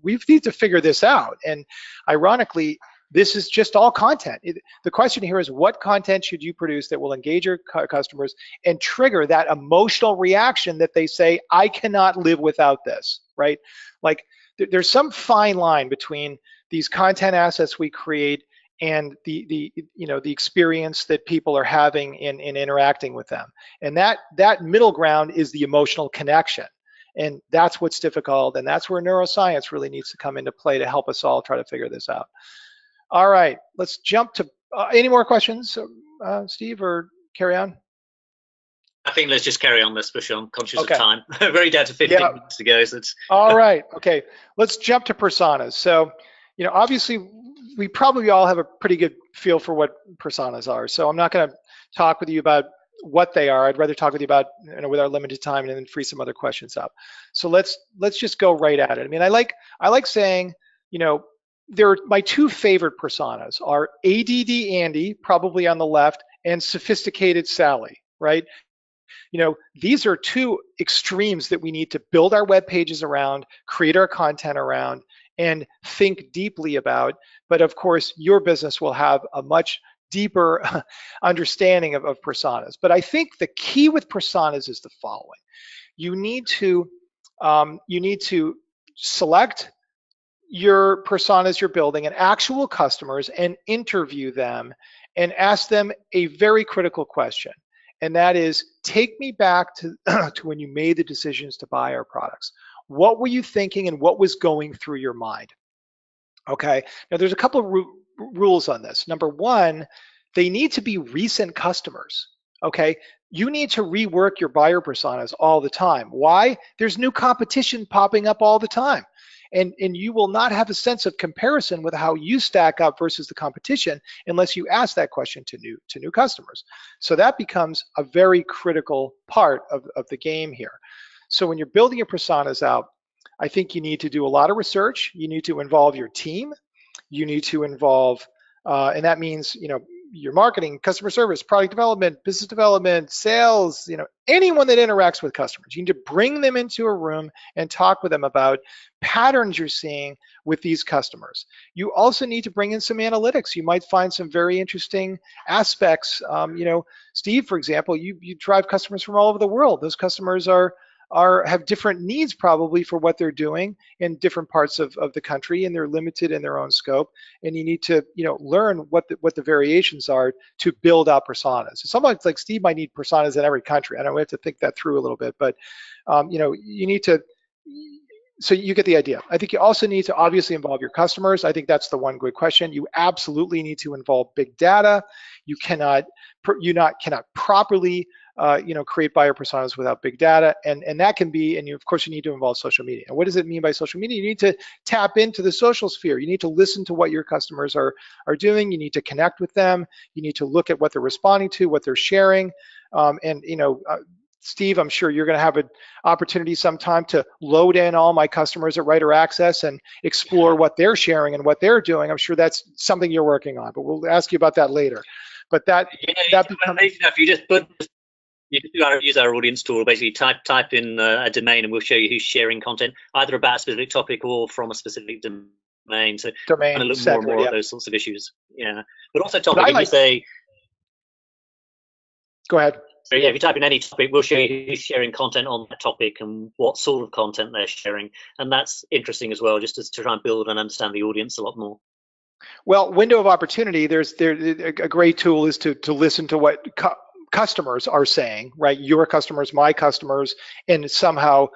We need to figure this out. And ironically, this is just all content. The question here is, what content should you produce that will engage your customers and trigger that emotional reaction that they say, I cannot live without this, right? Like, there's some fine line between these content assets we create and the experience that people are having in interacting with them. And that middle ground is the emotional connection. And that's what's difficult. And that's where neuroscience really needs to come into play to help us all try to figure this out. All right, let's jump to any more questions, Steve, or carry on? I think let's just carry on this, push on, conscious of time. Very down to 15 minutes to go. So it's all right, okay. Let's jump to personas. So, obviously, we probably all have a pretty good feel for what personas are. So I'm not going to talk with you about what they are. I'd rather talk with you about, with our limited time, and then free some other questions up. So let's just go right at it. I mean, I like saying, my two favorite personas are ADD Andy, probably on the left, and Sophisticated Sally, right? These are two extremes that we need to build our web pages around, create our content around, and think deeply about. But of course, your business will have a much deeper understanding of personas. But I think the key with personas is the following. You need to select your personas you're building and actual customers and interview them and ask them a very critical question. And that is, take me back to, to when you made the decisions to buy our products. What were you thinking and what was going through your mind? Okay, now there's a couple of rules on this. Number one, they need to be recent customers. Okay, you need to rework your buyer personas all the time. Why? There's new competition popping up all the time. And you will not have a sense of comparison with how you stack up versus the competition unless you ask that question to new customers. So that becomes a very critical part of the game here. So when you're building your personas out, I think you need to do a lot of research. You need to involve your team. You need to involve, and that means, your marketing, customer service, product development, business development, sales, anyone that interacts with customers. You need to bring them into a room and talk with them about patterns you're seeing with these customers. You also need to bring in some analytics. You might find some very interesting aspects. Steve, for example, you drive customers from all over the world. Those customers have different needs probably for what they're doing in different parts of the country, and they're limited in their own scope. And you need to learn what the variations are to build out personas. Someone like Steve might need personas in every country. I don't know, we have to think that through a little bit, but you need to. So you get the idea. I think you also need to obviously involve your customers. I think that's the one good question. You absolutely need to involve big data. You cannot properly create buyer personas without big data, and that can be, and of course you need to involve social media. And what does it mean by social media? You need to tap into the social sphere. You need to listen to what your customers are doing. You need to connect with them. You need to look at what they're responding to, what they're sharing, Steve, I'm sure you're going to have an opportunity sometime to load in all my customers at Writer Access and explore what they're sharing and what they're doing. I'm sure that's something you're working on, but we'll ask you about that later. But that becomes, if you just use our audience tool, basically type in a domain, and we'll show you who's sharing content either about a specific topic or from a specific domain. So kind of look more and more at those sorts of issues. Yeah, but also topic. If you say, go ahead. So yeah, if you type in any topic, we'll show you who's sharing content on that topic and what sort of content they're sharing. And that's interesting as well, just to try and build and understand the audience a lot more. Well, window of opportunity, a great tool is to listen to what customers are saying, right? Your customers, my customers, and somehow,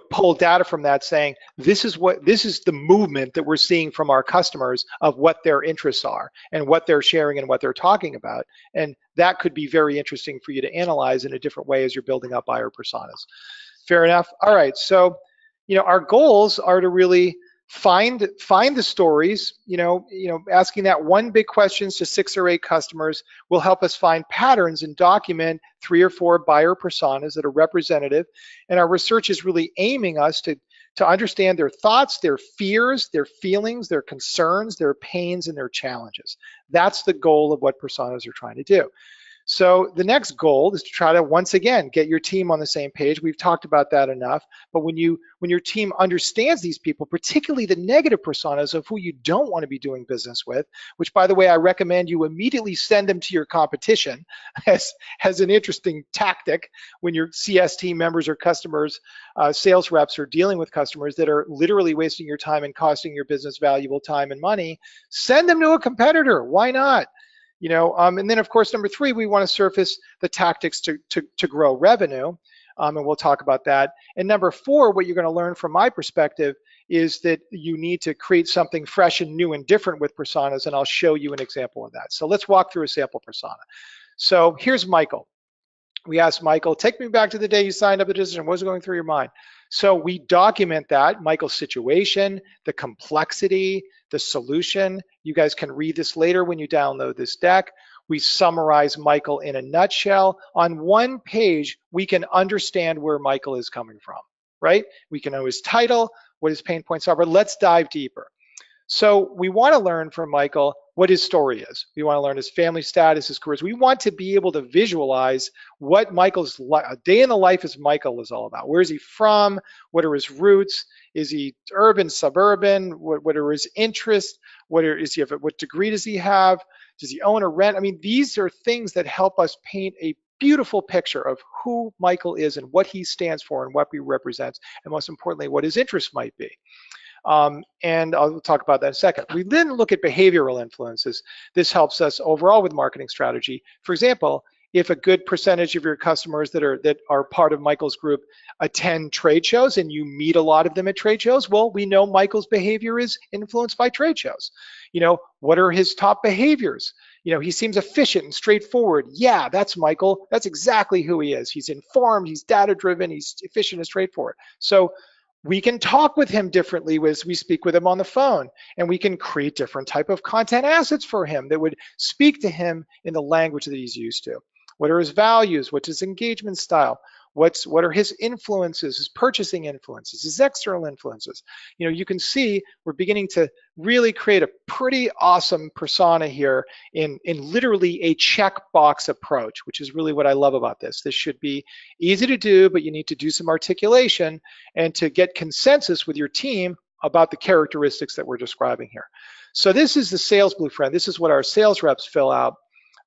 pull data from that saying, this is the movement that we're seeing from our customers of what their interests are and what they're sharing and what they're talking about. And that could be very interesting for you to analyze in a different way as you're building up buyer personas. Fair enough. All right. So, our goals are to really find the stories, asking that one big questions to 6 or 8 customers will help us find patterns and document 3 or 4 buyer personas that are representative. And our research is really aiming us to understand their thoughts, their fears, their feelings, their concerns, their pains, and their challenges. That's the goal of what personas are trying to do. So the next goal is to try to, once again, get your team on the same page. We've talked about that enough, but when your team understands these people, particularly the negative personas of who you don't want to be doing business with, which, by the way, I recommend you immediately send them to your competition as an interesting tactic when your CS team members or customers, sales reps are dealing with customers that are literally wasting your time and costing your business valuable time and money. Send them to a competitor. Why not? And then of course, number 3, we want to surface the tactics to grow revenue, and we'll talk about that. And number 4, what you're going to learn from my perspective is that you need to create something fresh and new and different with personas, and I'll show you an example of that. So let's walk through a sample persona. So here's Michael. We asked Michael, take me back to the day you signed up the decision. What was going through your mind? So we document that, Michael's situation, the complexity, the solution. You guys can read this later when you download this deck. We summarize Michael in a nutshell. On one page, we can understand where Michael is coming from, right? We can know his title, what his pain points are, but let's dive deeper. So we want to learn from Michael what his story is. We want to learn his family status, his careers. We want to be able to visualize what Michael's a day in the life as Michael is all about. Where is he from? What are his roots? Is he urban, suburban? What are his interests? What degree does he have? Does he own or rent? I mean, these are things that help us paint a beautiful picture of who Michael is and what he stands for and what he represents, and most importantly, what his interests might be. And I'll talk about that in a second. We then look at behavioral influences. This helps us overall with marketing strategy. For example, if a good percentage of your customers that are part of Michael's group attend trade shows and you meet a lot of them at trade shows, well, we know Michael's behavior is influenced by trade shows. What are his top behaviors? He seems efficient and straightforward. Yeah, that's Michael. That's exactly who he is. He's informed, he's data-driven, he's efficient and straightforward. So we can talk with him differently as we speak with him on the phone, and we can create different type of content assets for him that would speak to him in the language that he's used to. What are his values? What's his engagement style? What are his influences, his purchasing influences, his external influences? You can see we're beginning to really create a pretty awesome persona here in literally a checkbox approach, which is really what I love about this. This should be easy to do, but you need to do some articulation and to get consensus with your team about the characteristics that we're describing here. So this is the sales blueprint. This is what our sales reps fill out.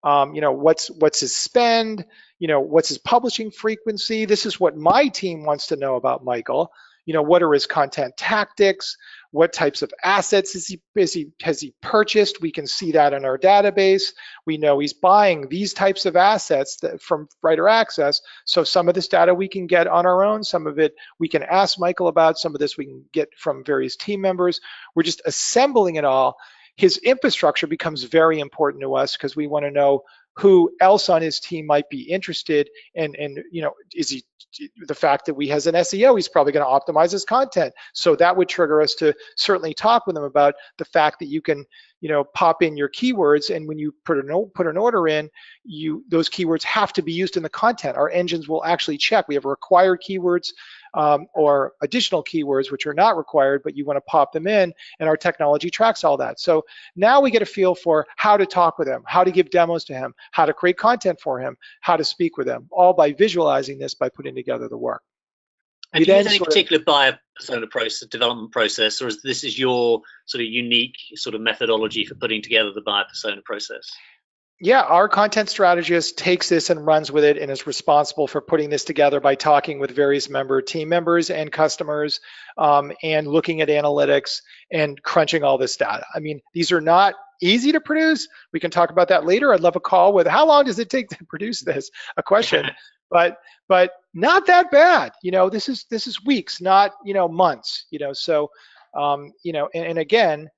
What's his spend? What's his publishing frequency? This is what my team wants to know about Michael. What are his content tactics? What types of assets has he purchased? We can see that in our database. We know he's buying these types of assets from Writer Access. So some of this data we can get on our own. Some of it we can ask Michael about. Some of this we can get from various team members. We're just assembling it all. His infrastructure becomes very important to us because we want to know who else on his team might be interested, and is he, the fact that he has an SEO, he's probably going to optimize his content. So that would trigger us to certainly talk with him about the fact that you can pop in your keywords, and when you put an order in, those keywords have to be used in the content. Our engines will actually check. We have required keywords or additional keywords which are not required, but you want to pop them in, and our technology tracks all that. So now we get a feel for how to talk with him, how to give demos to him, how to create content for him, how to speak with him, all by visualizing this, by putting together the work. And do you use any particular buyer persona process, development process, or is this your sort of unique sort of methodology for putting together the buyer persona process? Yeah, our content strategist takes this and runs with it and is responsible for putting this together by talking with various team members and customers and looking at analytics and crunching all this data. I mean, these are not easy to produce. We can talk about that later. I'd love a call with how long does it take to produce this? A question, but not that bad. This is weeks, not months. So and again,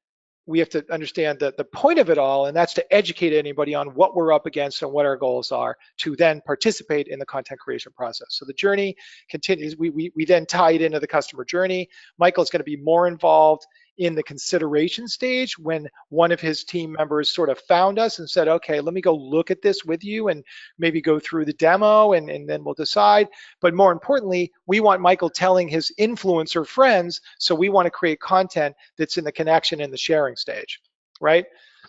we have to understand that the point of it all, and that's to educate anybody on what we're up against and what our goals are to then participate in the content creation process. So the journey continues. We then tie it into the customer journey. Michael's going to be more involved in the consideration stage when one of his team members sort of found us and said, okay, let me go look at this with you and maybe go through the demo and then we'll decide. But more importantly, we want Michael telling his influencer friends, so we want to create content that's in the connection and the sharing stage, right?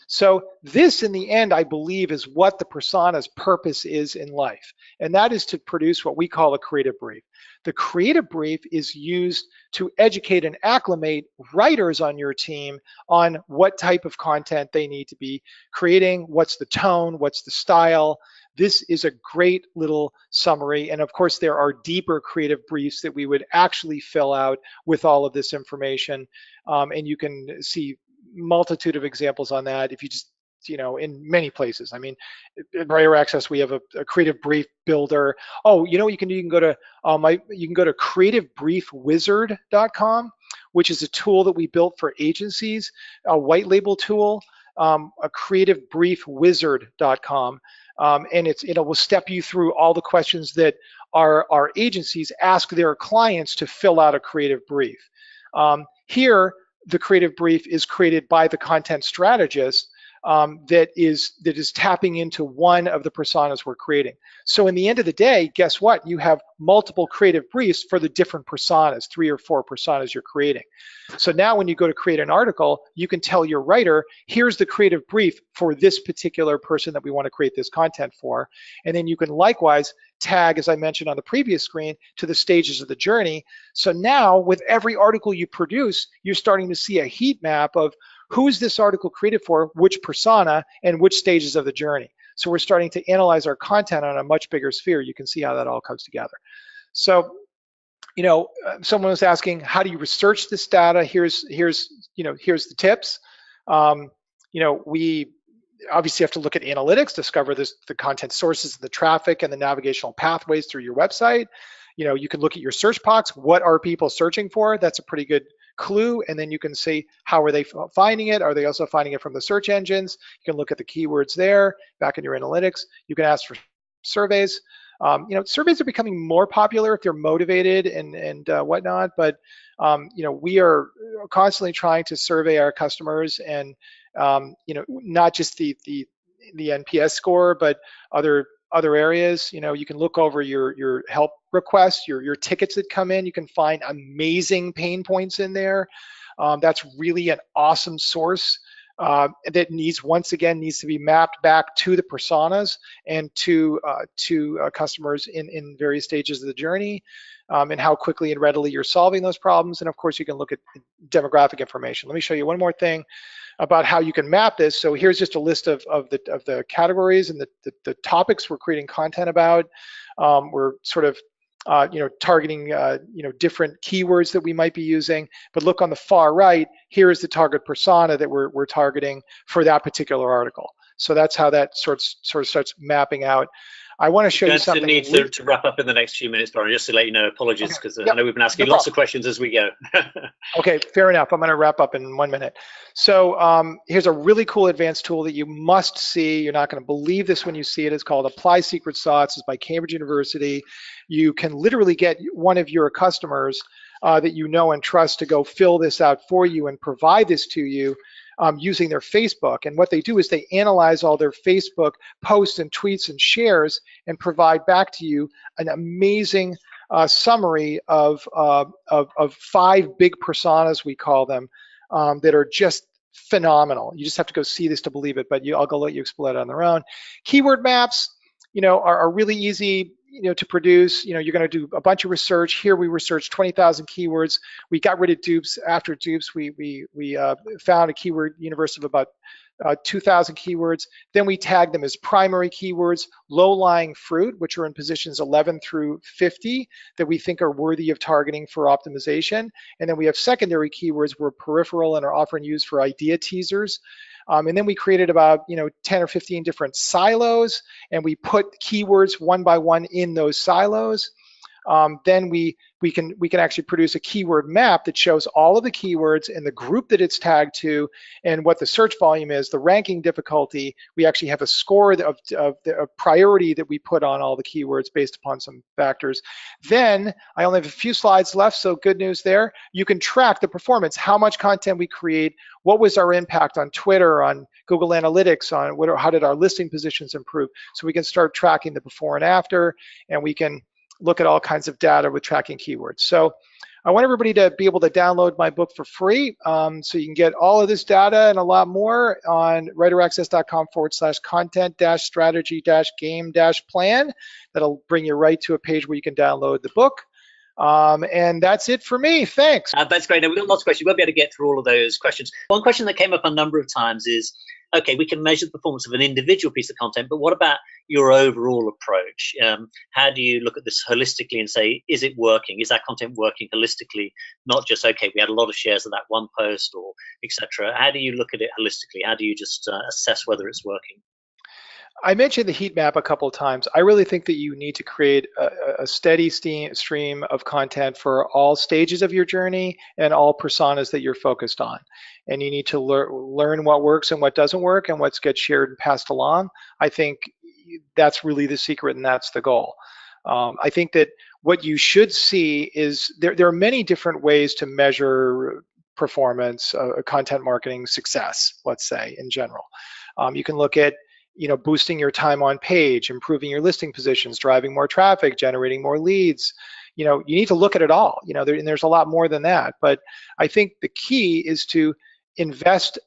So this, in the end, I believe, is what the persona's purpose is in life, and that is to produce what we call a creative brief. The creative brief is used to educate and acclimate writers on your team on what type of content they need to be creating, what's the tone, what's the style. This is a great little summary, and of course there are deeper creative briefs that we would actually fill out with all of this information, and you can see multitude of examples on that if you just in many places. I mean, at Writer Access we have a creative brief builder. Oh, you can go to creativebriefwizard.com, which is a tool that we built for agencies, a white label tool, a creativebriefwizard.com, and it will step you through all the questions that our agencies ask their clients to fill out a creative brief. Here, the creative brief is created by the content strategist that is tapping into one of the personas we're creating. So in the end of the day, guess what? You have multiple creative briefs for the different personas, 3 or 4 personas you're creating. So now when you go to create an article, you can tell your writer, here's the creative brief for this particular person that we want to create this content for. And then you can likewise tag, as I mentioned on the previous screen, to the stages of the journey. So now with every article you produce, you're starting to see a heat map of who is this article created for, which persona, and which stages of the journey. So we're starting to analyze our content on a much bigger sphere. You can see how that all comes together. So, someone was asking, how do you research this data? Here's the tips. obviously you have to look at analytics, discover the content sources, the traffic, and the navigational pathways through your website. You can look at your search box. What are people searching for? That's a pretty good clue. And then you can see how are they finding it? Are they also finding it from the search engines? You can look at the keywords there back in your analytics. You can ask for surveys. Surveys are becoming more popular if they're motivated and whatnot. But we are constantly trying to survey our customers, and not just the NPS score, but other areas. You can look over your help requests, your tickets that come in. You can find amazing pain points in there. That's really an awesome source that once again needs to be mapped back to the personas and to customers in various stages of the journey, and how quickly and readily you're solving those problems. And of course, you can look at demographic information. Let me show you one more thing about how you can map this. So here's just a list of the categories and the topics we're creating content about. We're sort of targeting different keywords that we might be using. But look on the far right, here is the target persona that we're targeting for that particular article. So that's how that sort of starts mapping out. I want to show you something. Need to wrap up in the next few minutes, Byron, just to let you know. Apologies, because I know we've been asking lots of questions as we go. Okay, fair enough. I'm going to wrap up in 1 minute. So here's a really cool advanced tool that you must see. You're not going to believe this when you see it. It's called Apply Secret Sauce. It's by Cambridge University. You can literally get one of your customers that you know and trust to go fill this out for you and provide this to you using their Facebook. And what they do is they analyze all their Facebook posts and tweets and shares and provide back to you an amazing summary of 5 big personas, we call them, that are just phenomenal. You just have to go see this to believe it, but I'll go let you explore it on their own. Keyword maps, are really easy to produce. You're going to do a bunch of research. Here we researched 20,000 keywords. We got rid of dupes. After dupes, we found a keyword universe of about 2,000 keywords. Then we tagged them as primary keywords, low-lying fruit, which are in positions 11 through 50 that we think are worthy of targeting for optimization. And then we have secondary keywords were peripheral and are often used for idea teasers. And then we created about 10 or 15 different silos, and we put keywords one by one in those silos. Then we can actually produce a keyword map that shows all of the keywords and the group that it's tagged to, and what the search volume is, the ranking difficulty. We actually have a score of the priority that we put on all the keywords based upon some factors. Then I only have a few slides left, so good news there. You can track the performance, how much content we create, what was our impact on Twitter, on Google Analytics, on how did our listing positions improve. So we can start tracking the before and after, and we can look at all kinds of data with tracking keywords. So I want everybody to be able to download my book for free. So you can get all of this data and a lot more on writeraccess.com/content-strategy-game-plan. That'll bring you right to a page where you can download the book. And that's it for me. Thanks. That's great. Now, we've got lots of questions. We won't be able to get through all of those questions. One question that came up a number of times is, okay, we can measure the performance of an individual piece of content, but what about your overall approach? How do you look at this holistically and say, is it working? Is that content working holistically? Not just, okay, we had a lot of shares of that one post or etc. How do you look at it holistically? How do you just assess whether it's working? I mentioned the heat map a couple of times. I really think that you need to create a steady stream of content for all stages of your journey and all personas that you're focused on. And you need to learn what works and what doesn't work and what gets shared and passed along. I think that's really the secret, and that's the goal. I think that what you should see is there are many different ways to measure performance, content marketing success, let's say, in general. You can look at boosting your time on page, improving your listing positions, driving more traffic, generating more leads. You need to look at it all. And there's a lot more than that. But I think the key is to invest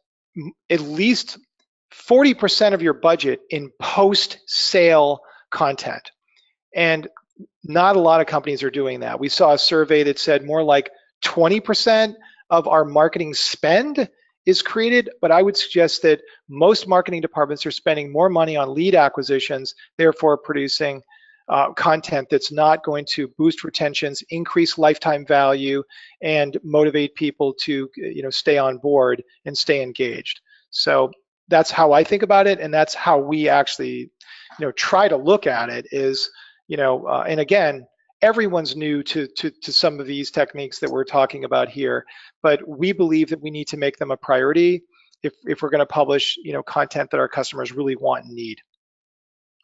at least 40% of your budget in post-sale content. And not a lot of companies are doing that. We saw a survey that said more like 20% of our marketing spend is created, but I would suggest that most marketing departments are spending more money on lead acquisitions, therefore producing content that's not going to boost retentions, increase lifetime value, and motivate people to stay on board and stay engaged. So that's how I think about it, and that's how we actually, try to look at it. Is and again, everyone's new to some of these techniques that we're talking about here, but we believe that we need to make them a priority if we're going to publish content that our customers really want and need.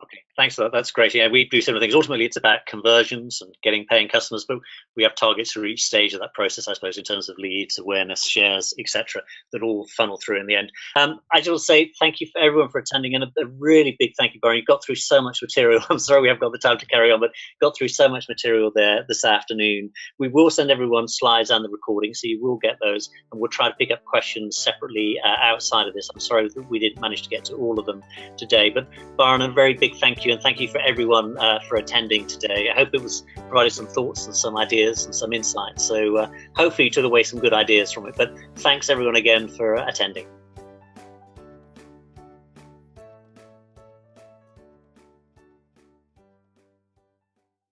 Okay, thanks for that. That's great. Yeah, we do similar things. Ultimately, it's about conversions and getting paying customers, but we have targets for each stage of that process, I suppose, in terms of leads, awareness, shares, etc., that all funnel through in the end. I just want to say thank you for everyone for attending, and a really big thank you, Byron. You got through so much material. I'm sorry we haven't got the time to carry on, but got through so much material there this afternoon. We will send everyone slides and the recording, so you will get those, and we'll try to pick up questions separately outside of this. I'm sorry that we didn't manage to get to all of them today, but Byron, a very big thank you, and thank you for everyone for attending today. I hope it was provided some thoughts and some ideas and some insights. So hopefully you took away some good ideas from it. But thanks everyone again for attending.